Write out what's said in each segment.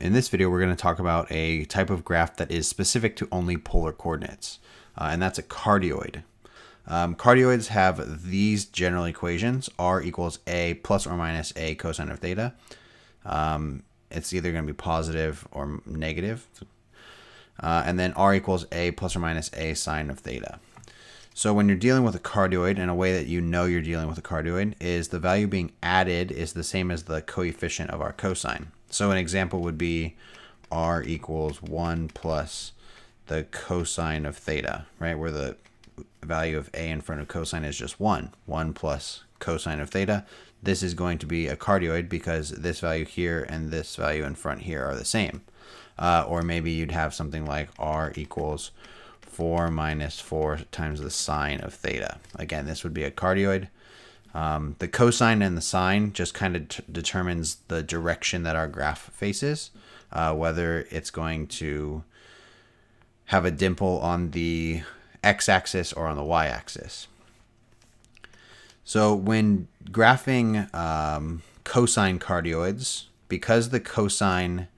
In this video, we're going to talk about a type of graph that is specific to only polar coordinates, and that's a cardioid. Cardioids have these general equations: r equals a plus or minus a cosine of theta. It's either going to be positive or negative. And then r equals a plus or minus a sine of theta. So when you're dealing with a cardioid, and a way that you know you're dealing with a cardioid is the value being added is the same as the coefficient of our cosine. So an example would be r equals 1 plus the cosine of theta, right? Where the value of a in front of cosine is just 1 plus cosine of theta. This is going to be a cardioid because this value here and this value in front here are the same. Or maybe you'd have something like r equals 4 minus 4 times the sine of theta. Again, this would be a cardioid. The cosine and the sine just kind of determines the direction that our graph faces, whether it's going to have a dimple on the x-axis or on the y-axis. So when graphing cosine cardioids, because the cosine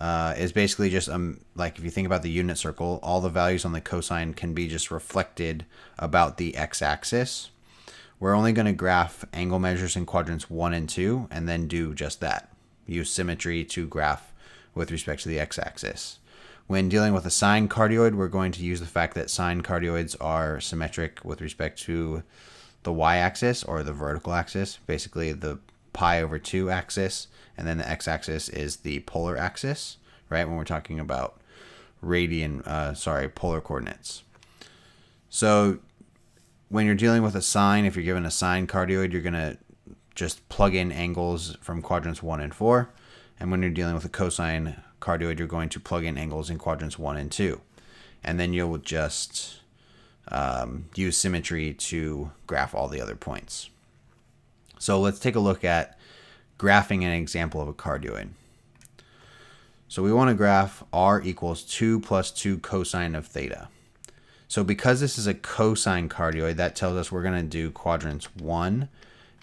is basically just like if you think about the unit circle, all the values on the cosine can be just reflected about the x-axis. We're only going to graph angle measures in quadrants 1 and 2 and then do just that. Use symmetry to graph with respect to the x-axis. When dealing with a sine cardioid, we're going to use the fact that sine cardioids are symmetric with respect to the y-axis or the vertical axis, basically the pi over 2 axis, and then the x-axis is the polar axis, right? When we're talking about polar coordinates. So when you're dealing with a sine, if you're given a sine cardioid, you're going to just plug in angles from quadrants 1 and 4. And when you're dealing with a cosine cardioid, you're going to plug in angles in quadrants 1 and 2. And then you'll just use symmetry to graph all the other points. So let's take a look at graphing an example of a cardioid. So we want to graph r equals 2 plus 2 cosine of theta. So because this is a cosine cardioid, that tells us we're going to do quadrants 1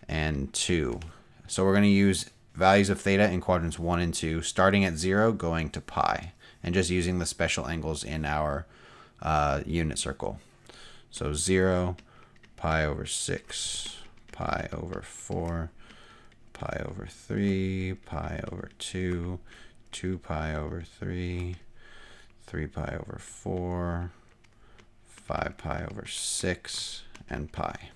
and 2. So we're going to use values of theta in quadrants 1 and 2, starting at 0, going to pi, and just using the special angles in our unit circle. So 0, pi over 6, pi over 4, pi over 3, pi over 2, 2 pi over 3, 3 pi over 4, 5 pi over 6, and pi.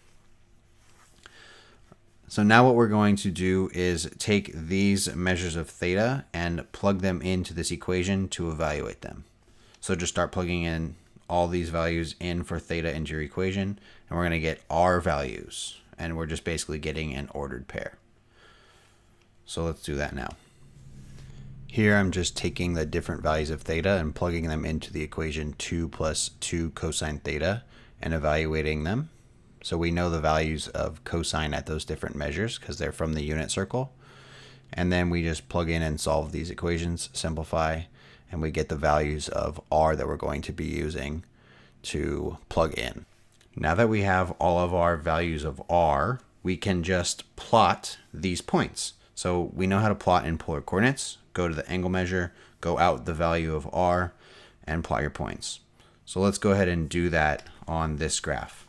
So now what we're going to do is take these measures of theta and plug them into this equation to evaluate them. So just start plugging in all these values in for theta into your equation, and we're going to get r values, and we're just basically getting an ordered pair. So let's do that now. Here I'm just taking the different values of theta and plugging them into the equation 2 plus 2 cosine theta and evaluating them. So we know the values of cosine at those different measures because they're from the unit circle. And then we just plug in and solve these equations, simplify, and we get the values of r that we're going to be using to plug in. Now that we have all of our values of r, we can just plot these points. So we know how to plot in polar coordinates. Go to the angle measure, go out the value of r, and plot your points. So let's go ahead and do that on this graph.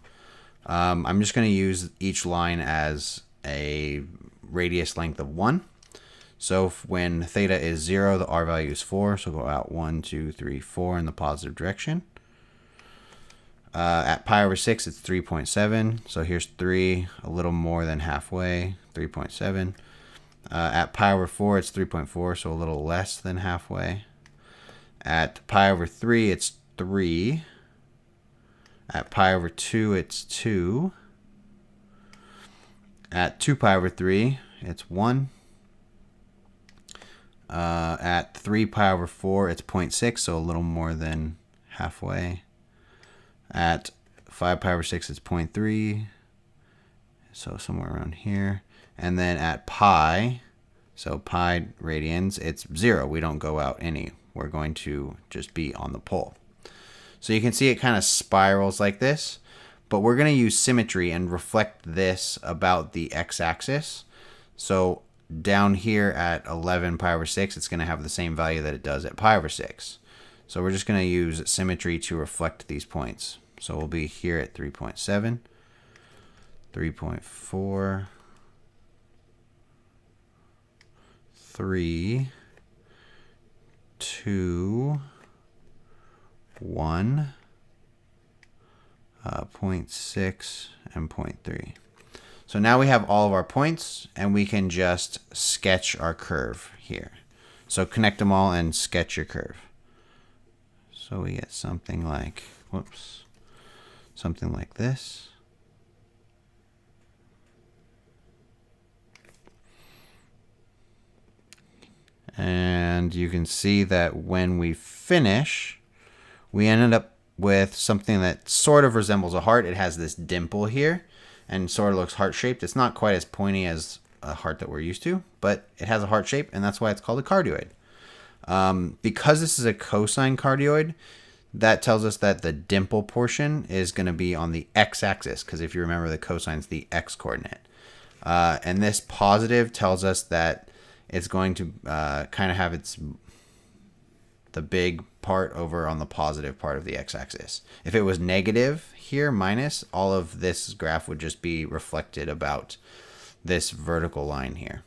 I'm just going to use each line as a radius length of 1. So when theta is 0, the r value is 4. So go out 1, 2, 3, 4 in the positive direction. At pi over 6, it's 3.7. So here's 3, a little more than halfway, 3.7. At pi over 4, it's 3.4, so a little less than halfway. At pi over 3, it's 3. At pi over 2, it's 2. At 2 pi over 3, it's 1. At 3 pi over 4, it's 0.6, so a little more than halfway. At 5 pi over 6, it's 0.3, so somewhere around here. And then at pi, so pi radians, it's 0. We don't go out any. We're going to just be on the pole. So you can see it kind of spirals like this, but we're going to use symmetry and reflect this about the x-axis. So down here at 11 pi over 6, it's going to have the same value that it does at pi over 6. So we're just going to use symmetry to reflect these points. So we'll be here at 3.7, 3.4, 3, 2, 1, 0.6, and 0.3. So now we have all of our points, and we can just sketch our curve here. So connect them all and sketch your curve. So we get something like, whoops, something like this. And you can see that when we finish, we ended up with something that sort of resembles a heart. It has this dimple here and sort of looks heart-shaped. It's not quite as pointy as a heart that we're used to, but it has a heart shape, and that's why it's called a cardioid. Because this is a cosine cardioid, that tells us that the dimple portion is going to be on the x-axis, because if you remember, the cosine is the x-coordinate. And this positive tells us that it's going to kind of have the big part over on the positive part of the x-axis. If it was negative here, minus, all of this graph would just be reflected about this vertical line here.